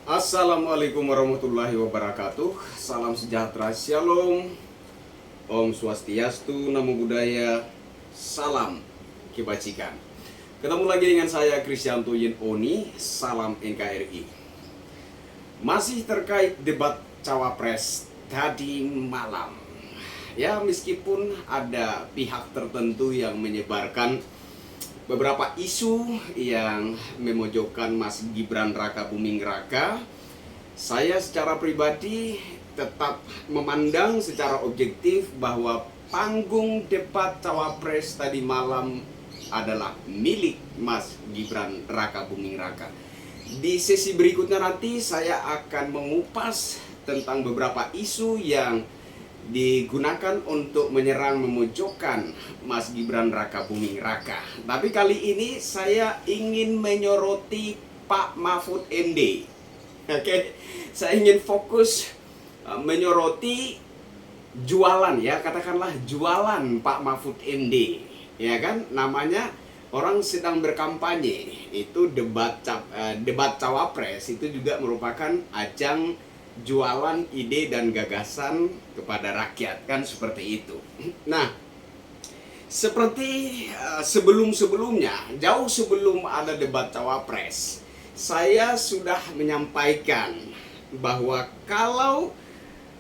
Assalamualaikum warahmatullahi wabarakatuh. Salam sejahtera, shalom, Om Swastiastu, Namo Buddhaya, salam kebajikan. Ketemu lagi dengan saya Krisyanto Yen Oni, salam NKRI. Masih terkait debat Cawapres tadi malam. Ya, meskipun ada pihak tertentu yang menyebarkan beberapa isu yang memojokkan Mas Gibran Raka Buming Raka, saya secara pribadi tetap memandang secara objektif bahwa panggung debat Cawapres tadi malam adalah milik Mas Gibran Raka Buming Raka. Di sesi berikutnya nanti saya akan mengupas tentang beberapa isu yang digunakan untuk menyerang memojokkan Mas Gibran Raka Buming Raka. Tapi kali ini saya ingin menyoroti Pak Mahfud MD. Oke, saya ingin fokus menyoroti jualan, ya, katakanlah jualan Pak Mahfud MD, ya kan, namanya orang sedang berkampanye. Itu debat Cawapres itu juga merupakan ajang jualan ide dan gagasan kepada rakyat, kan seperti itu. Nah, seperti sebelum-sebelumnya, jauh sebelum ada debat Cawapres, saya sudah menyampaikan bahwa kalau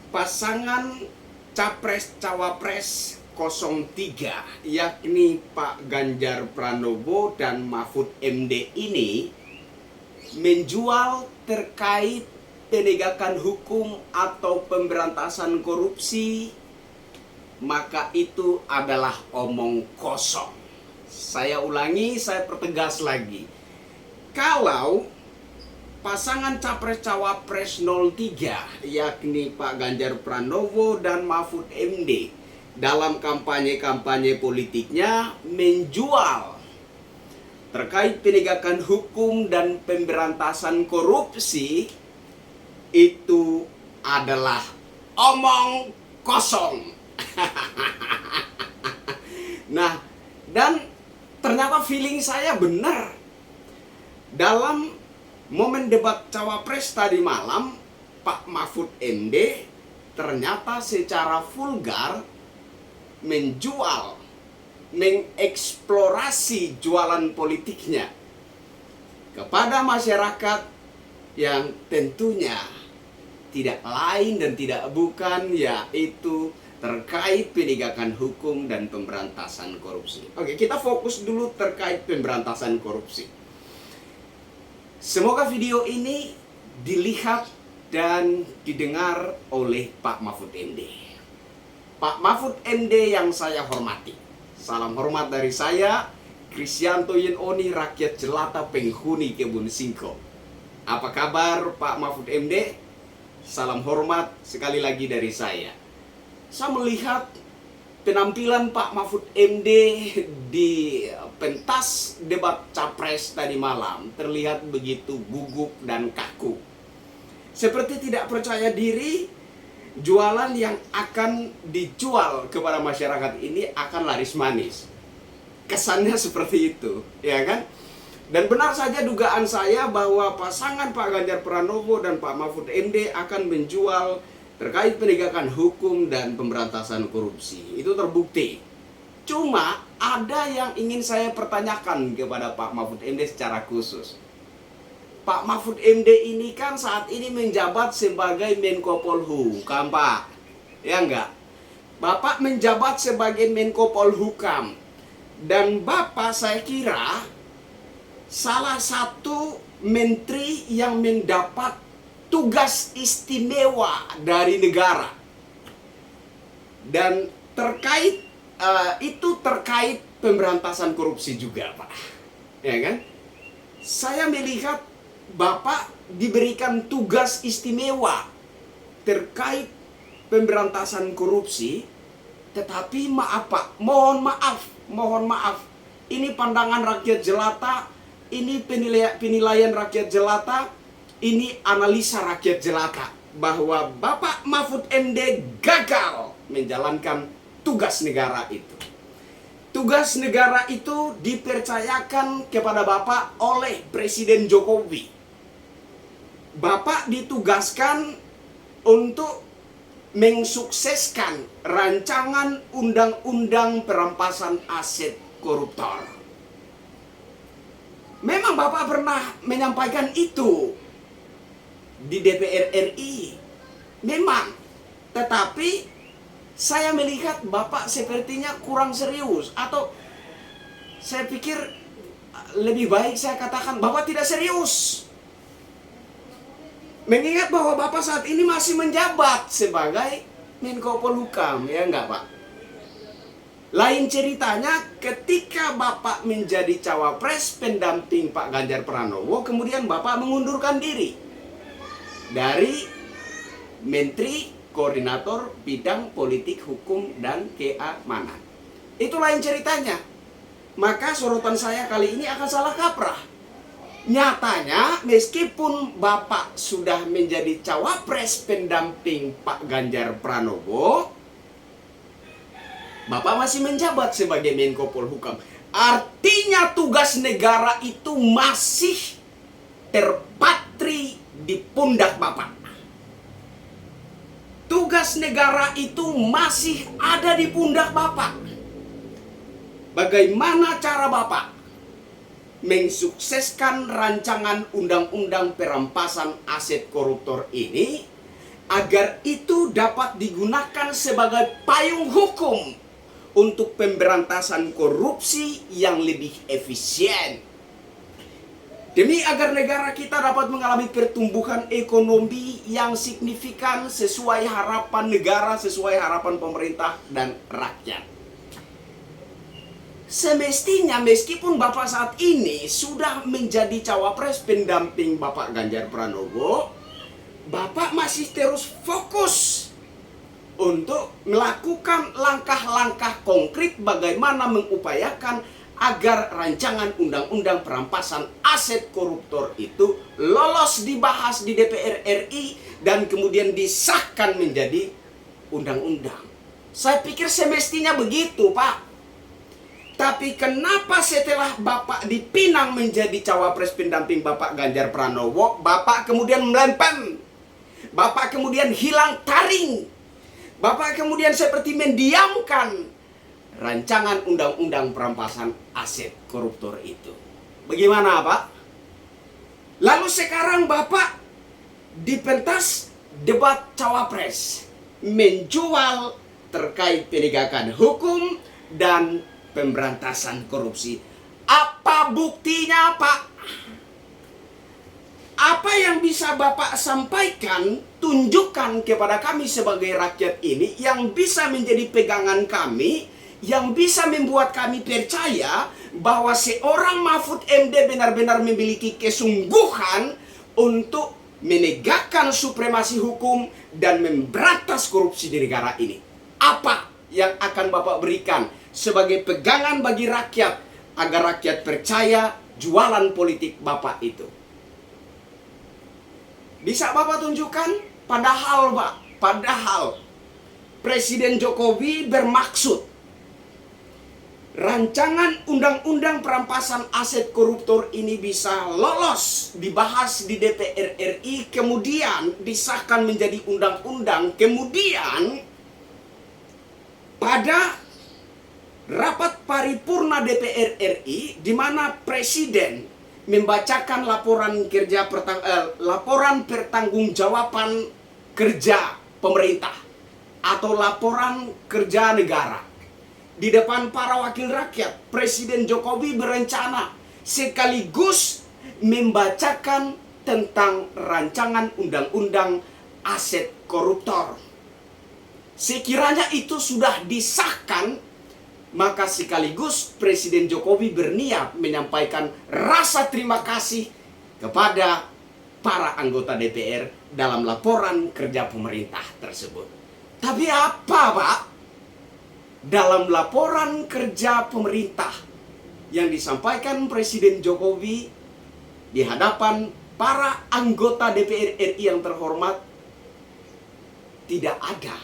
pasangan Capres-Cawapres 03, yakni Pak Ganjar Pranowo dan Mahfud MD ini menjual terkait penegakan hukum atau pemberantasan korupsi, maka itu adalah omong kosong. Saya ulangi, saya pertegas lagi. Kalau pasangan Capres-Cawapres 03, yakni Pak Ganjar Pranowo dan Mahfud MD, dalam kampanye-kampanye politiknya menjual terkait penegakan hukum dan pemberantasan korupsi, itu adalah omong kosong. Nah, dan ternyata feeling saya benar. Dalam momen debat Cawapres tadi malam, Pak Mahfud MD ternyata secara vulgar menjual, mengeksplorasi jualan politiknya kepada masyarakat yang tentunya tidak lain dan tidak bukan yaitu terkait penegakan hukum dan pemberantasan korupsi. Oke, kita fokus dulu terkait pemberantasan korupsi. Semoga video ini dilihat dan didengar oleh Pak Mahfud MD. Pak Mahfud MD yang saya hormati, salam hormat dari saya, Krisyanto Yen Oni, rakyat jelata penghuni Kebun Singkong. Apa kabar Pak Mahfud MD? Salam hormat sekali lagi dari saya. Saya melihat penampilan Pak Mahfud MD di pentas debat Capres tadi malam terlihat begitu gugup dan kaku. Seperti tidak percaya diri, jualan yang akan dijual kepada masyarakat ini akan laris manis. Kesannya seperti itu, ya kan? Dan benar saja dugaan saya bahwa pasangan Pak Ganjar Pranowo dan Pak Mahfud MD akan menjual terkait penegakan hukum dan pemberantasan korupsi. Itu terbukti. Cuma ada yang ingin saya pertanyakan kepada Pak Mahfud MD secara khusus. Pak Mahfud MD ini kan saat ini menjabat sebagai Menko Polhukam, Pak. Ya enggak? Bapak menjabat sebagai Menko Polhukam. Dan Bapak saya kira salah satu menteri yang mendapat tugas istimewa dari negara. Dan terkait terkait pemberantasan korupsi juga, Pak. Ya kan? Saya melihat Bapak diberikan tugas istimewa terkait pemberantasan korupsi, tetapi maaf Pak, mohon maaf. Ini pandangan rakyat jelata, ini penilaian rakyat jelata, ini analisa rakyat jelata bahwa Bapak Mahfud MD gagal menjalankan tugas negara itu. Tugas negara itu dipercayakan kepada Bapak oleh Presiden Jokowi. Bapak ditugaskan untuk mensukseskan rancangan undang-undang perampasan aset koruptor. Memang Bapak pernah menyampaikan itu di DPR RI. Memang. Tetapi saya melihat Bapak sepertinya kurang serius. Atau saya pikir lebih baik saya katakan Bapak tidak serius. Mengingat bahwa Bapak saat ini masih menjabat sebagai Menko Polhukam, ya enggak Pak? Lain ceritanya ketika Bapak menjadi cawapres pendamping Pak Ganjar Pranowo, kemudian Bapak mengundurkan diri dari Menteri Koordinator Bidang Politik Hukum dan Keamanan. Itu lain ceritanya. Maka sorotan saya kali ini akan salah kaprah. Nyatanya meskipun Bapak sudah menjadi cawapres pendamping Pak Ganjar Pranowo, Bapak masih menjabat sebagai Menko Polhukam. Artinya tugas negara itu masih terpatri di pundak Bapak. Tugas negara itu masih ada di pundak Bapak. Bagaimana cara Bapak mensukseskan rancangan undang-undang perampasan aset koruptor ini agar itu dapat digunakan sebagai payung hukum untuk pemberantasan korupsi yang lebih efisien. Demi agar negara kita dapat mengalami pertumbuhan ekonomi yang signifikan sesuai harapan negara, sesuai harapan pemerintah dan rakyat. Semestinya meskipun Bapak saat ini sudah menjadi cawapres pendamping Bapak Ganjar Pranowo, Bapak masih terus fokus untuk melakukan langkah-langkah konkret bagaimana mengupayakan agar rancangan undang-undang perampasan aset koruptor itu lolos dibahas di DPR RI dan kemudian disahkan menjadi undang-undang. Saya pikir semestinya begitu, Pak. Tapi kenapa setelah Bapak dipinang menjadi cawapres pendamping Bapak Ganjar Pranowo, Bapak kemudian melempem, Bapak kemudian hilang taring, Bapak kemudian seperti mendiamkan rancangan undang-undang perampasan aset koruptor itu? Bagaimana, Pak? Lalu sekarang Bapak dipentas debat cawapres, menjual terkait penegakan hukum dan pemberantasan korupsi. Apa buktinya, Pak? Apa yang bisa Bapak sampaikan, tunjukkan kepada kami sebagai rakyat ini yang bisa menjadi pegangan kami, yang bisa membuat kami percaya bahwa seorang Mahfud MD benar-benar memiliki kesungguhan untuk menegakkan supremasi hukum dan memberantas korupsi di negara ini. Apa yang akan Bapak berikan sebagai pegangan bagi rakyat agar rakyat percaya jualan politik Bapak itu? Bisa Bapak tunjukkan? Padahal Presiden Jokowi bermaksud rancangan undang-undang perampasan aset koruptor ini bisa lolos dibahas di DPR RI, kemudian disahkan menjadi undang-undang, kemudian pada rapat paripurna DPR RI di mana Presiden membacakan laporan pertanggungjawaban kerja pemerintah atau laporan kerja negara di depan para wakil rakyat, Presiden Jokowi berencana sekaligus membacakan tentang rancangan undang-undang aset koruptor. Sekiranya itu sudah disahkan, maka sekaligus Presiden Jokowi berniat menyampaikan rasa terima kasih kepada para anggota DPR dalam laporan kerja pemerintah tersebut. Tapi apa, Pak? Dalam laporan kerja pemerintah yang disampaikan Presiden Jokowi di hadapan para anggota DPR RI yang terhormat, tidak ada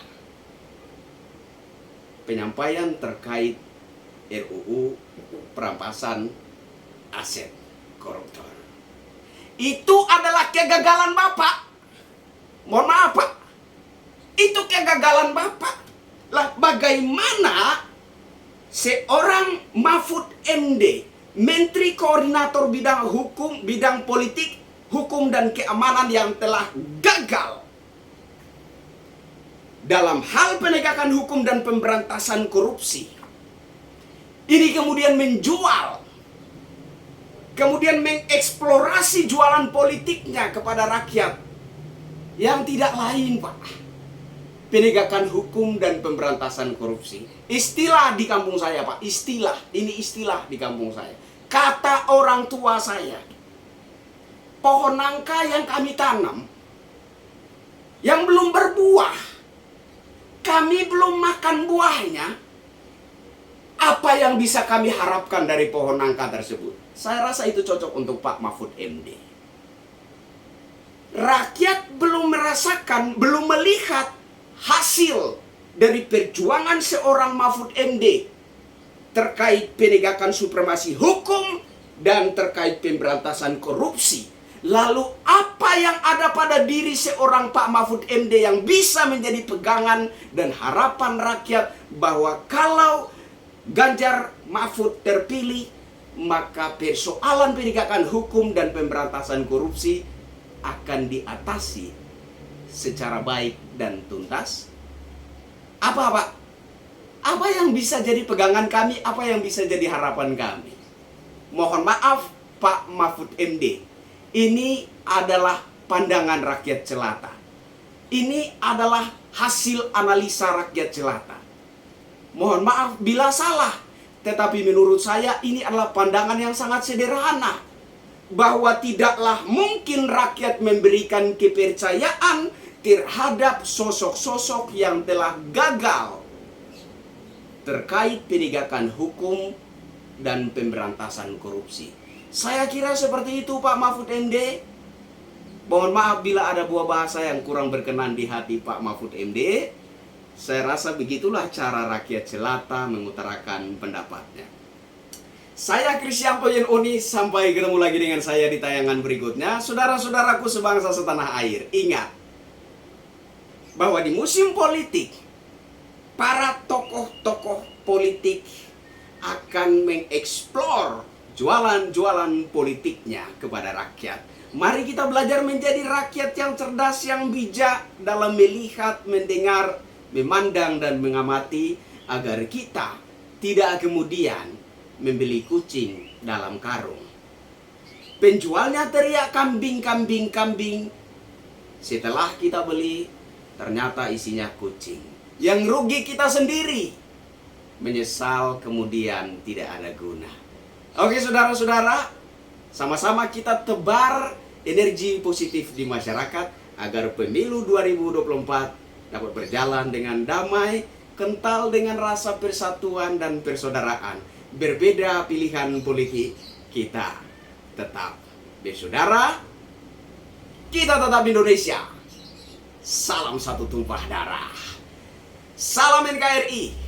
penyampaian terkait RUU perampasan aset koruptor. Itu adalah kegagalan Bapak. Mohon maaf Pak, itu kegagalan Bapak. Lah bagaimana seorang Mahfud MD, Menteri Koordinator Bidang Hukum, Bidang Politik, Hukum dan Keamanan yang telah gagal dalam hal penegakan hukum dan pemberantasan korupsi, ini kemudian menjual, kemudian mengeksplorasi jualan politiknya kepada rakyat yang tidak lain Pak, penegakan hukum dan pemberantasan korupsi. Istilah di kampung saya Pak, ini istilah di kampung saya. Kata orang tua saya, pohon nangka yang kami tanam, yang belum berbuah, kami belum makan buahnya, apa yang bisa kami harapkan dari pohon nangka tersebut? Saya rasa itu cocok untuk Pak Mahfud MD. Rakyat belum merasakan, belum melihat hasil dari perjuangan seorang Mahfud MD terkait penegakan supremasi hukum dan terkait pemberantasan korupsi. Lalu apa yang ada pada diri seorang Pak Mahfud MD yang bisa menjadi pegangan dan harapan rakyat bahwa kalau Ganjar Mahfud terpilih, maka persoalan penegakan hukum dan pemberantasan korupsi akan diatasi secara baik dan tuntas? Apa Pak? Apa yang bisa jadi pegangan kami? Apa yang bisa jadi harapan kami? Mohon maaf Pak Mahfud MD, ini adalah pandangan rakyat jelata. Ini adalah hasil analisa rakyat jelata. Mohon maaf bila salah, tetapi menurut saya ini adalah pandangan yang sangat sederhana, bahwa tidaklah mungkin rakyat memberikan kepercayaan terhadap sosok-sosok yang telah gagal terkait penegakan hukum dan pemberantasan korupsi. Saya kira seperti itu Pak Mahfud MD. Mohon maaf bila ada buah bahasa yang kurang berkenan di hati Pak Mahfud MD. Saya rasa begitulah cara rakyat jelata mengutarakan pendapatnya. Saya Krisyanto Yenoni, sampai ketemu lagi dengan saya di tayangan berikutnya. Saudara-saudaraku sebangsa setanah air, ingat bahwa di musim politik, para tokoh-tokoh politik akan mengeksplor jualan-jualan politiknya kepada rakyat. Mari kita belajar menjadi rakyat yang cerdas, yang bijak dalam melihat, mendengar, memandang, dan mengamati, agar kita tidak kemudian membeli kucing dalam karung. Penjualnya teriak kambing, kambing, kambing. Setelah kita beli, ternyata isinya kucing. Yang rugi kita sendiri. Menyesal kemudian tidak ada guna. Oke saudara-saudara, sama-sama kita tebar energi positif di masyarakat agar pemilu 2024 dapat berjalan dengan damai, kental dengan rasa persatuan dan persaudaraan. Berbeda pilihan politik, kita tetap bersaudara, kita tetap Indonesia. Salam satu tumpah darah. Salam NKRI.